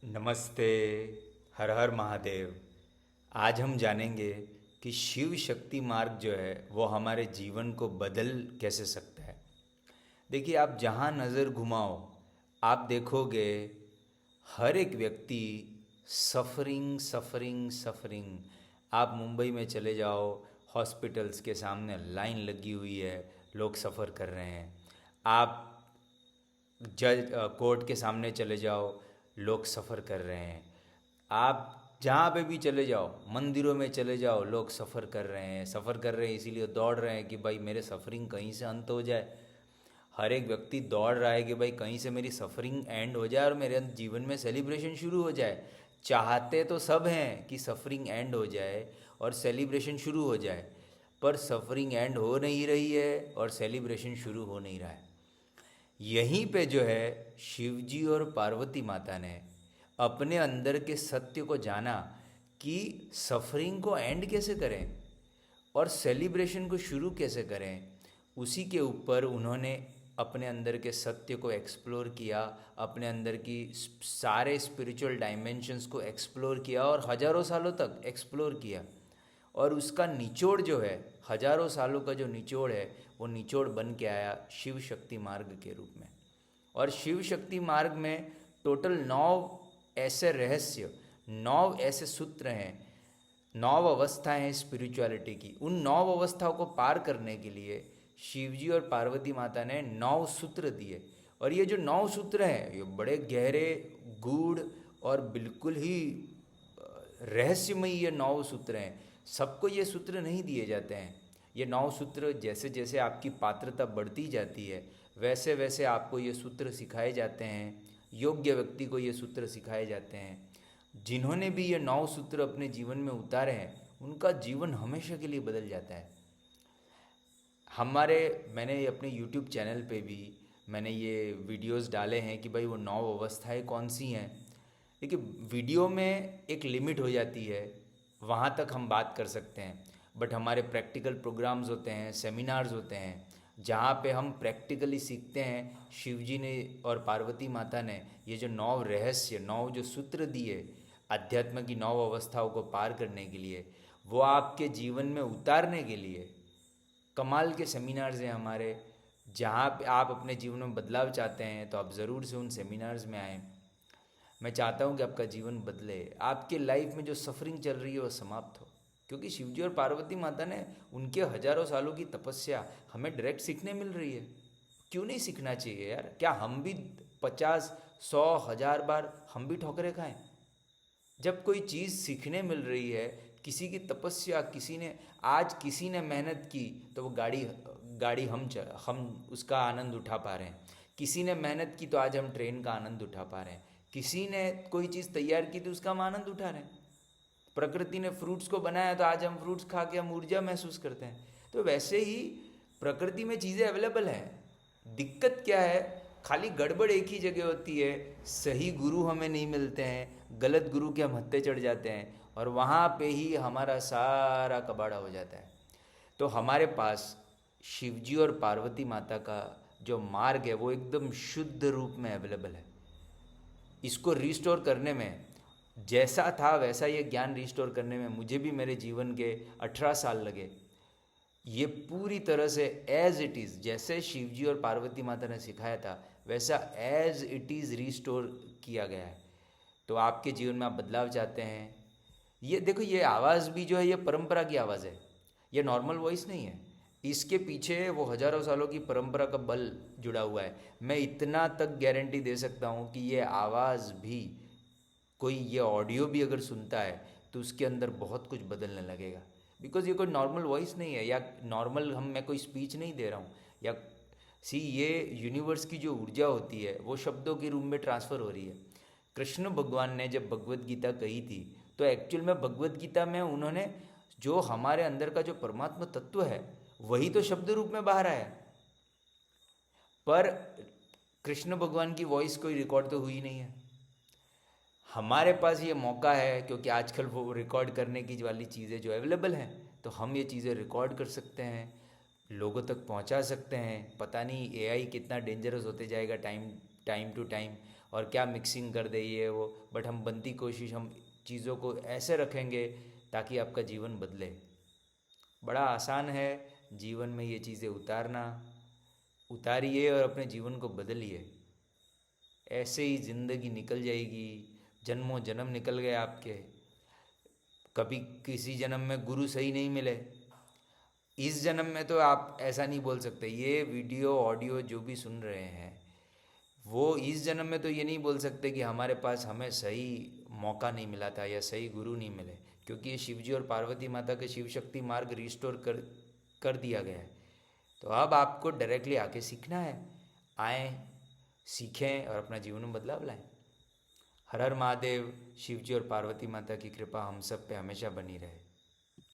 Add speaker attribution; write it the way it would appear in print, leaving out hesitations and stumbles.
Speaker 1: नमस्ते। हर हर महादेव। आज हम जानेंगे कि शिव शक्ति मार्ग जो है वो हमारे जीवन को बदल कैसे सकता है। देखिए, आप जहाँ नज़र घुमाओ आप देखोगे हर एक व्यक्ति सफरिंग सफरिंग सफरिंग। आप मुंबई में चले जाओ, हॉस्पिटल्स के सामने लाइन लगी हुई है, लोग सफ़र कर रहे हैं। आप जज कोर्ट के सामने चले जाओ, लोग सफ़र कर रहे हैं। आप जहाँ पे भी चले जाओ, मंदिरों में चले जाओ, लोग सफ़र कर रहे हैं। सफ़र कर रहे हैं इसीलिए दौड़ रहे हैं कि भाई मेरे सफ़रिंग कहीं से अंत हो जाए। हर एक व्यक्ति दौड़ रहा है कि भाई कहीं से मेरी सफ़रिंग एंड हो जाए और मेरे जीवन में सेलिब्रेशन शुरू हो जाए। चाहते तो सब हैं कि सफ़रिंग एंड हो जाए और सेलिब्रेशन शुरू हो जाए, पर सफ़रिंग एंड हो नहीं रही है और सेलिब्रेशन शुरू हो नहीं रहा है। यहीं पे जो है शिवजी और पार्वती माता ने अपने अंदर के सत्य को जाना कि सफरिंग को एंड कैसे करें और सेलिब्रेशन को शुरू कैसे करें। उसी के ऊपर उन्होंने अपने अंदर के सत्य को एक्सप्लोर किया, अपने अंदर की सारे स्पिरिचुअल डायमेंशंस को एक्सप्लोर किया और हजारों सालों तक एक्सप्लोर किया। और उसका निचोड़ जो है, हजारों सालों का जो निचोड़ है, वो निचोड़ बन के आया शिव शक्ति मार्ग के रूप में। और शिव शक्ति मार्ग में टोटल 9 ऐसे सूत्र हैं, 9 अवस्थाएं हैं स्पिरिचुअलिटी की। उन 9 अवस्थाओं को पार करने के लिए शिवजी और पार्वती माता ने 9 सूत्र दिए। और ये जो 9 सूत्र हैं ये बड़े गहरे, गूढ़ और बिल्कुल ही रहस्यमयी ये 9 सूत्र हैं। सबको ये सूत्र नहीं दिए जाते हैं। ये 9 सूत्र जैसे जैसे आपकी पात्रता बढ़ती जाती है वैसे वैसे आपको ये सूत्र सिखाए जाते हैं। योग्य व्यक्ति को ये सूत्र सिखाए जाते हैं। जिन्होंने भी ये 9 सूत्र अपने जीवन में उतारे हैं उनका जीवन हमेशा के लिए बदल जाता है। हमारे मैंने अपने यूट्यूब चैनल पे भी मैंने ये वीडियोस डाले हैं कि भाई वो 9 अवस्थाएं कौन सी हैं। देखिए, वीडियो में एक लिमिट हो जाती है, वहाँ तक हम बात कर सकते हैं। बट हमारे प्रैक्टिकल प्रोग्राम्स होते हैं, सेमिनार्स होते हैं, जहाँ पे हम प्रैक्टिकली सीखते हैं। शिवजी ने और पार्वती माता ने ये जो 9 रहस्य, 9 जो सूत्र दिए अध्यात्म की 9 अवस्थाओं को पार करने के लिए, वो आपके जीवन में उतारने के लिए कमाल के सेमिनार्स हैं हमारे। जहाँ पे आप अपने जीवन में बदलाव चाहते हैं तो आप ज़रूर से उन सेमिनार्स में आएँ। मैं चाहता हूँ कि आपका जीवन बदले, आपके लाइफ में जो सफरिंग चल रही है वो समाप्त हो। क्योंकि शिवजी और पार्वती माता ने उनके हजारों सालों की तपस्या हमें डायरेक्ट सीखने मिल रही है। क्यों नहीं सीखना चाहिए यार? क्या हम भी 50, 100, 1000 बार हम भी ठोकरे खाएं? जब कोई चीज़ सीखने मिल रही है, किसी की तपस्या, किसी ने मेहनत की तो वो गाड़ी गाड़ी हम उसका आनंद उठा पा रहे हैं। किसी ने मेहनत की तो आज हम ट्रेन का आनंद उठा पा रहे हैं। किसी ने कोई चीज़ तैयार की तो उसका हम आनंद उठा रहे हैं। प्रकृति ने फ्रूट्स को बनाया तो आज हम फ्रूट्स खा के हम ऊर्जा महसूस करते हैं। तो वैसे ही प्रकृति में चीज़ें अवेलेबल हैं। दिक्कत क्या है? खाली गड़बड़ एक ही जगह होती है, सही गुरु हमें नहीं मिलते हैं, गलत गुरु के हम हत्थे चढ़ जाते हैं और वहाँ पे ही हमारा सारा कबाड़ा हो जाता है। तो हमारे पास शिवजी और पार्वती माता का जो मार्ग है वो एकदम शुद्ध रूप में अवेलेबल है। इसको रिस्टोर करने में, जैसा था वैसा ये ज्ञान रिस्टोर करने में मुझे भी मेरे जीवन के 18 साल लगे। ये पूरी तरह से एज इट इज़, जैसे शिवजी और पार्वती माता ने सिखाया था वैसा एज इट इज़ रिस्टोर किया गया है। तो आपके जीवन में आप बदलाव चाहते हैं, ये देखो, ये आवाज़ भी जो है ये परंपरा की आवाज़ है, ये नॉर्मल वॉइस नहीं है। इसके पीछे वो हजारों सालों की परंपरा का बल जुड़ा हुआ है। मैं इतना तक गारंटी दे सकता हूँ कि ये आवाज़ भी, कोई ये ऑडियो भी अगर सुनता है तो उसके अंदर बहुत कुछ बदलने लगेगा। बिकॉज ये कोई नॉर्मल वॉइस नहीं है, या नॉर्मल मैं कोई स्पीच नहीं दे रहा हूँ, या ये यूनिवर्स की जो ऊर्जा होती है वो शब्दों के रूप में ट्रांसफ़र हो रही है। कृष्ण भगवान ने जब भगवत गीता कही थी तो एक्चुअल में भगवत गीता में उन्होंने जो हमारे अंदर का जो परमात्मा तत्व है वही तो शब्द रूप में बाहर आया। पर कृष्ण भगवान की वॉइस कोई रिकॉर्ड तो हुई नहीं है। हमारे पास ये मौका है क्योंकि आजकल वो रिकॉर्ड करने की वाली चीज़ें जो अवेलेबल हैं, तो हम ये चीज़ें रिकॉर्ड कर सकते हैं, लोगों तक पहुंचा सकते हैं। पता नहीं एआई कितना डेंजरस होते जाएगा टाइम टाइम टू टाइम। और क्या मिक्सिंग कर दे ये वो, बट हम बनती कोशिश हम चीज़ों को ऐसे रखेंगे ताकि आपका जीवन बदले। बड़ा आसान है जीवन में ये चीज़ें उतारना। उतारिए और अपने जीवन को बदलिए, ऐसे ही ज़िंदगी निकल जाएगी। जन्मों जन्म निकल गए आपके, कभी किसी जन्म में गुरु सही नहीं मिले, इस जन्म में तो आप ऐसा नहीं बोल सकते। ये वीडियो ऑडियो जो भी सुन रहे हैं वो इस जन्म में तो ये नहीं बोल सकते कि हमारे पास हमें सही मौका नहीं मिला था या सही गुरु नहीं मिले, क्योंकि ये शिवजी और पार्वती माता के शिव शक्ति मार्ग रिस्टोर कर दिया गया है। तो अब आपको डायरेक्टली आके सीखना है। आएँ, सीखें और अपना जीवन में बदलाव लाएं। हर हर महादेव। शिवजी और पार्वती माता की कृपा हम सब पे हमेशा बनी रहे।